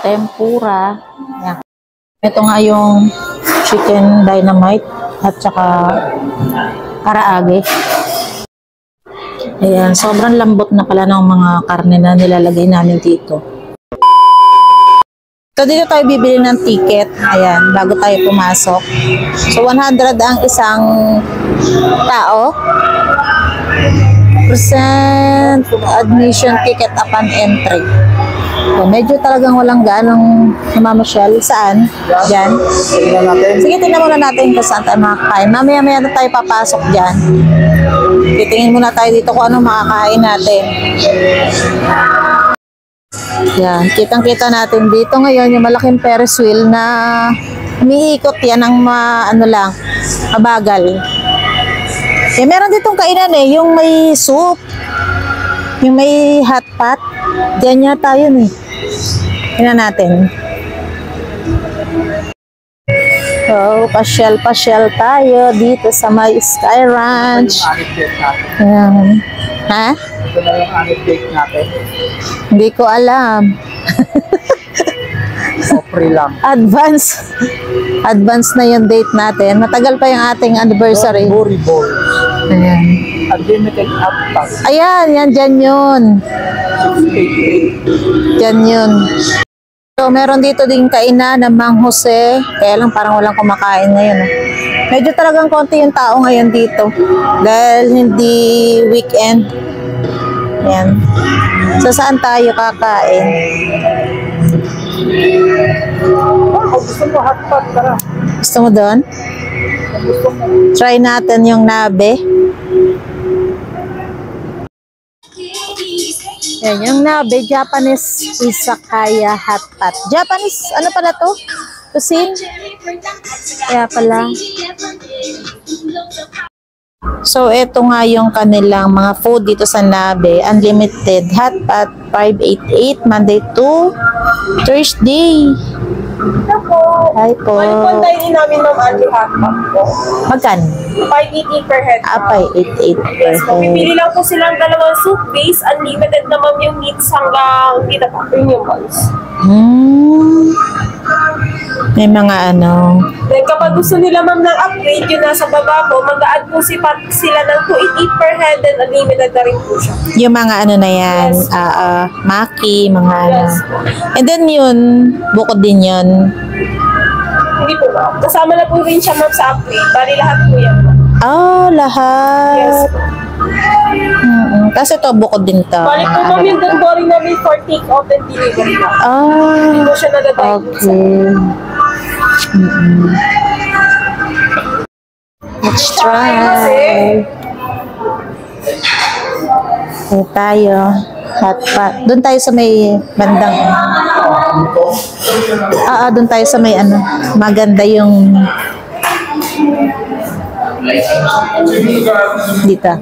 tempura. Yan. Ito nga yung chicken dynamite at saka karaage. Ayan, sobrang lambot na pala ng mga karne na nilalagay namin dito. So, dito tayo bibili ng ticket. Ayan, bago tayo pumasok. So, 100 ang isang tao. Percent admission ticket upon entry. So, medyo talagang walang ganong namamasyal. Saan? Diyan. Sige, tingnan muna natin kung saan tayo makakain. Mamaya-maya na tayo papasok dyan. Titingin muna tayo dito kung ano makakain natin. Yan, kitang-kita natin dito ngayon yung malaking Ferris wheel na umiikot yan ng mabagal. Eh, meron ditong kainan yung may soup, yung may hot pot. Diyan yata yun Tingnan natin. So, pasyal-pasyal tayo dito sa may Sky Ranch. Ayan. Ha? Ito na yung date natin. Hindi ko alam. Free lang. Advance na yung date natin. Matagal pa yung ating anniversary. Burry Bowl. Ayan. Unlimited uppass. Ayan, dyan yun. Dyan yun. So, meron dito din kainan ng Mang Jose. Kaya lang parang walang kumakain ngayon. Medyo talagang konti yung tao ngayon dito. Dahil hindi weekend. Ayan. So, saan tayo kakain? Gusto mo hotpot, tara. Gusto mo doon? Try natin yung nabe. Yan, yung nabe, Japanese izakaya hot pot. Japanese, ano pala to? Cuisine? Kaya pala. So, ito nga yung kanilang mga food dito sa nabe. Unlimited hot pot, 588, Monday to Thursday. Hi po. Ano po tayo namin ng anti-hotpot po? Magkano? 580 per head. 588 per Yes po. head. Pipili lang po silang dalawang soup base. Unlimited naman yung meats hanggang dito pa. Premium balls. May mga ano. Then kapag gusto nila ma'am ng upgrade, yun nasa baba po, mag-a-add po sila ng 288 per head and unlimited na rin po siya. Yung mga ano na yan. Yes. Maki, mga ano. Yes. And then yun, bukod din yun. Hindi po ma'am. Kasama na po rin siya ma'am sa upgrade. Bali lahat po yan ma'am. Lahat. Yes. Kasi ito, bukod din to. Bali po ma'am yung donbori namin for take-out and delivery ma'am. Hindi po siya nadadayos. Okay. Let's try. Ito tayo. Hot pot. Doon tayo sa may bandang. Doon tayo sa may ano. Maganda yung dito.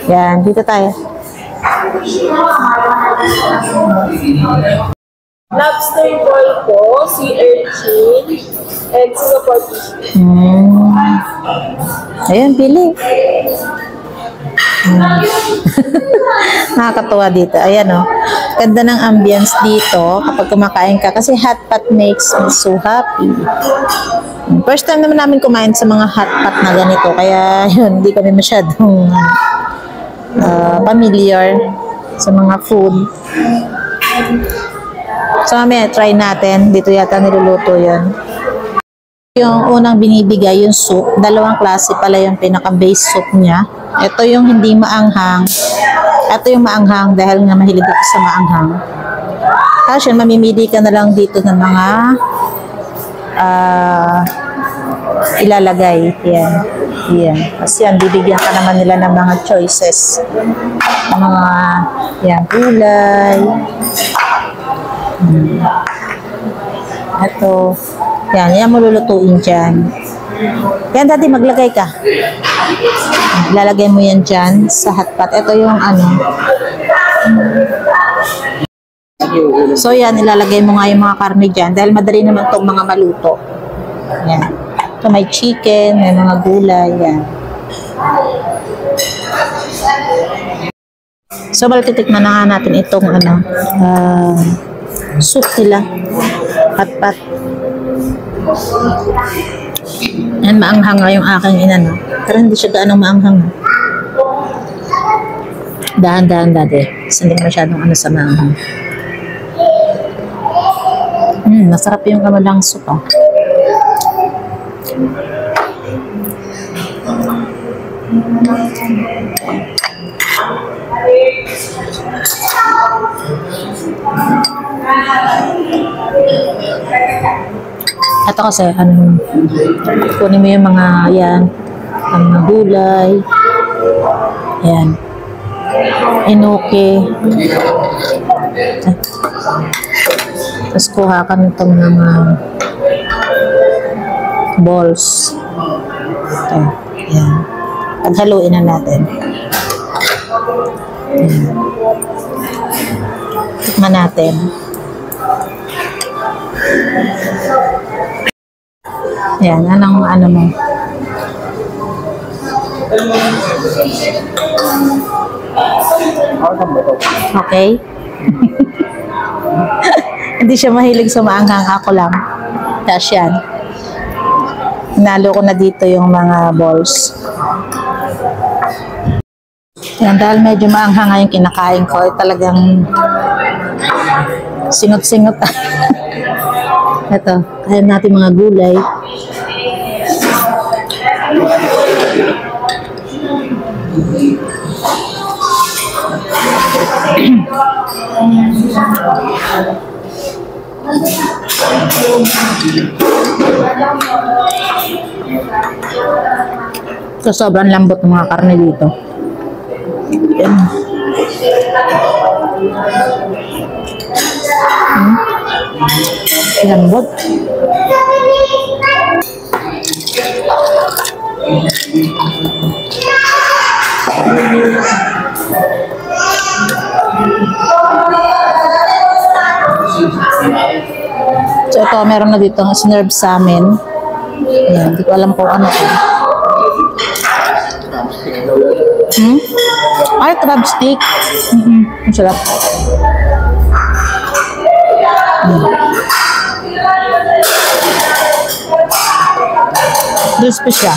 Yan, dito tayo. Lobster boil po, sea urchin, and Singapore fish. Ayan, pili. Nakakatuwa dito. Ayan ganda ng ambience dito kapag kumakain ka. Kasi hot pot makes me so happy. First time naman namin kumain sa mga hot pot na ganito. Kaya yun, hindi kami masyadong familiar sa mga food. So, mamaya, try natin. Dito yata niluluto yun. Yung unang binibigay, yung soup. Dalawang klase pala yung pinaka-base soup niya. Ito yung hindi maanghang. Ito yung maanghang dahil nga mahilig ako sa maanghang. Tapos yun, mamimili ka na lang dito ng mga ilalagay. Yan. Yan. Kasi yan, bibigyan ka naman nila ng mga choices. Mga yan, gulay. Ito. Yan mo lulutuin dyan. Yan, dati maglagay ka. Lalagay mo yan dyan sa hotpot. Ito yung ano. So yan, ilalagay mo nga yung mga karne dyan dahil madali naman itong mga maluto. Yan. Ito may chicken, may mga gulay. Yan. So, balik titikman na nga natin itong ano. soup nila. Hotpot. Yan, maanghang nga yung aking inano. Pero hindi siya gaano maanghang. Dahan-dahan dati. Kasi hindi masyadong ano sa maanghang. Masarap yung kamalang soup. Ito kasi, kunin mo yung mga, yan, ang mga gulay, yan, enoke, tapos kuha ka nitong mga balls, ito, yan, paghaluin na natin, yan, tikman natin. Yan, anong ano mo? Okay? Hindi siya mahilig sa maanghang, ako lang. Tapos yan. Nalo ko na dito yung mga balls. Yan, dahil medyo maanghang nga yung kinakain ko, talagang singot-singot. Ito, kaya natin mga gulay. So, sobrang lambot ng mga karne dito. Yan. Lambot. So ito, meron na dito ng sinerve sa amin. Ayan, hindi ko alam kung ano. Ay, crab stick. Ang sarap. Crispy siya.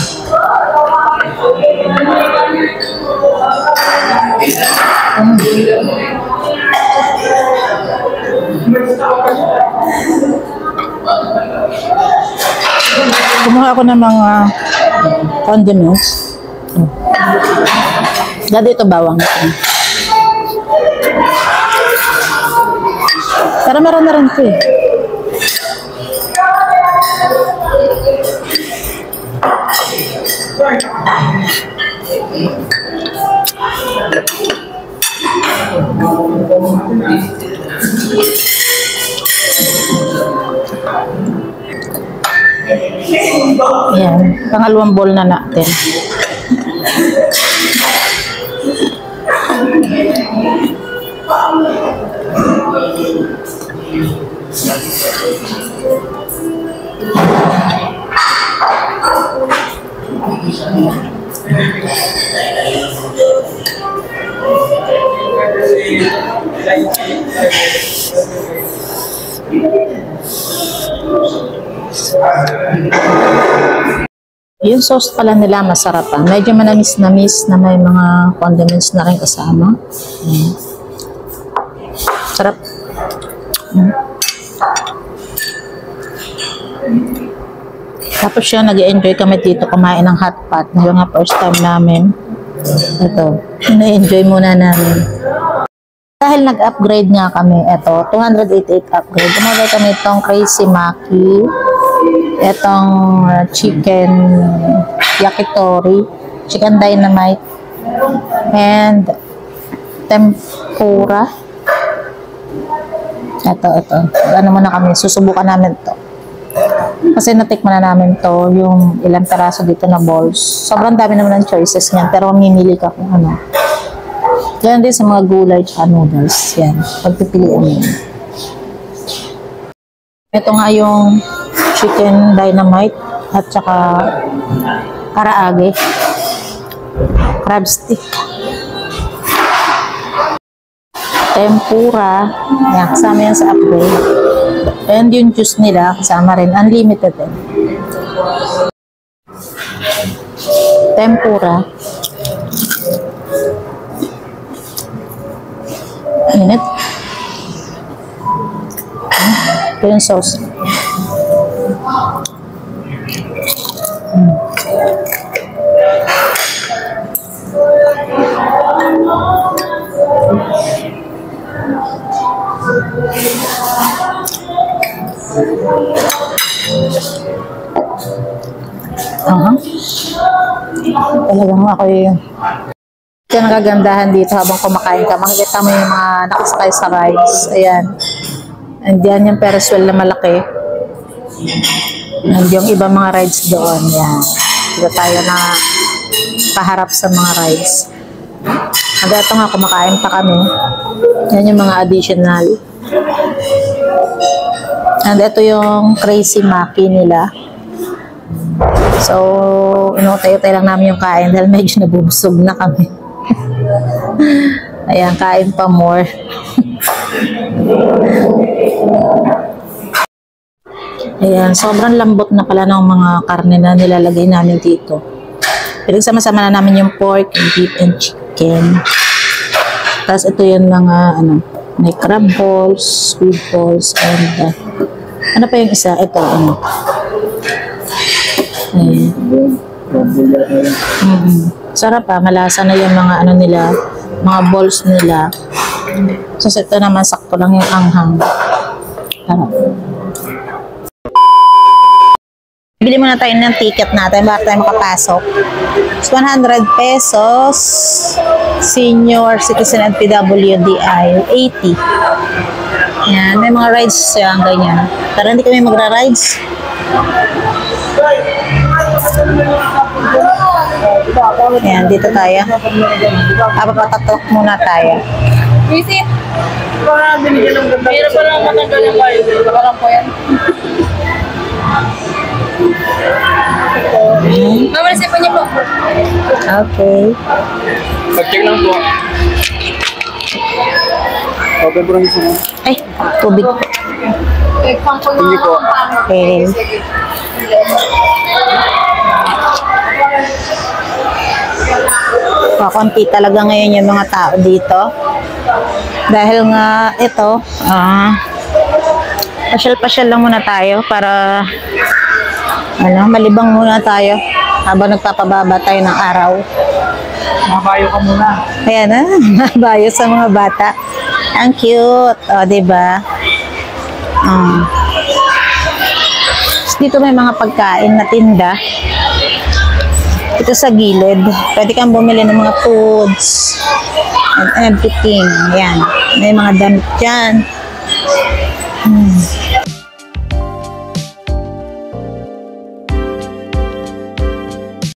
Kumuha ako ng mga condiments. Dati ito bawang. Pero meron na rin ito eh. Ayan, pangalawang bowl na natin. Yung sauce pala nila masarap pa. Medyo manamis-namis na may mga condiments na rin kasama. Sarap. Tapos siya, nag-enjoy kami dito kumain ng hotpot. Yung nga first time namin. Ito, na-enjoy muna namin. Dahil nag-upgrade nga kami, ito, 288 upgrade. Umagay kami itong Crazy Maki, itong chicken yakitori, chicken dynamite, and tempura. Ito. Ano muna kami, susubukan namin ito. Kasi natikman na namin to, yung ilang peraso dito na balls. Sobrang dami naman ng choices niyan, pero mamimili ka kung ano. Yan din sa mga gulay at noodles. Yan, pagpipilian mo. Ito nga yung chicken dynamite at saka karaage. Crab stick. Tempura. Yan, kasama yan sa upgrade. And yung juice nila, kasama rin. Unlimited din. Tempura. Init. Ito yung sauce. Talagang ako yung nakagandahan dito habang kumakain ka. Makikita mo yung mga nakasakay sa rides. Ayan. Andiyan yung Ferris wheel na malaki. And yung ibang mga rides doon. Yan. Dito tayo na paharap sa mga rides. Hanggang ito nga, kumakain pa kami. Yan yung mga additional. And ito yung Crazy Maki nila. So, inutay-utay lang namin yung kain dahil medyo nabubusog na kami. Ayan, kain pa more. Ayan, sobrang lambot na pala ng mga karne na nilalagay namin dito. Pinagsama-sama na namin yung pork, beef, and chicken. Tapos ito yung mga, may crab balls, squid balls, and ano pa yung isa? Ito, Sarap malasa na yung mga nila, mga balls nila. So ito naman sakto lang yung anghang. Sarap. Bili muna tayo ng ticket natin para tayo makapasok. It's 100 pesos. Senior Citizen and PWDI 80. Yan, may mga rides yan, ganyan. Pero hindi kami magra-rides. Ayan, dito tayo. Papatatok muna tayo. Visit! Mayroon pa lang matanggal yung bayo. Baka lang po yan. Mamalasip po niyo po. Okay. Pag-check lang po. Open po lang isa mo. Ay, tubig. Hindi po. Okay. Konti talaga ngayon yung mga tao dito. Dahil nga ito, pasyal-pasyal lang muna tayo para malibang muna tayo habang nagpapababa tayo ng araw. Mabayo ka muna. Ayan na, mabayo sa mga bata. Ang cute, diba? Dito may mga pagkain na tinda. Ito sa gilid. Pwede kang bumili ng mga foods and everything. Ayan. May mga damit dyan.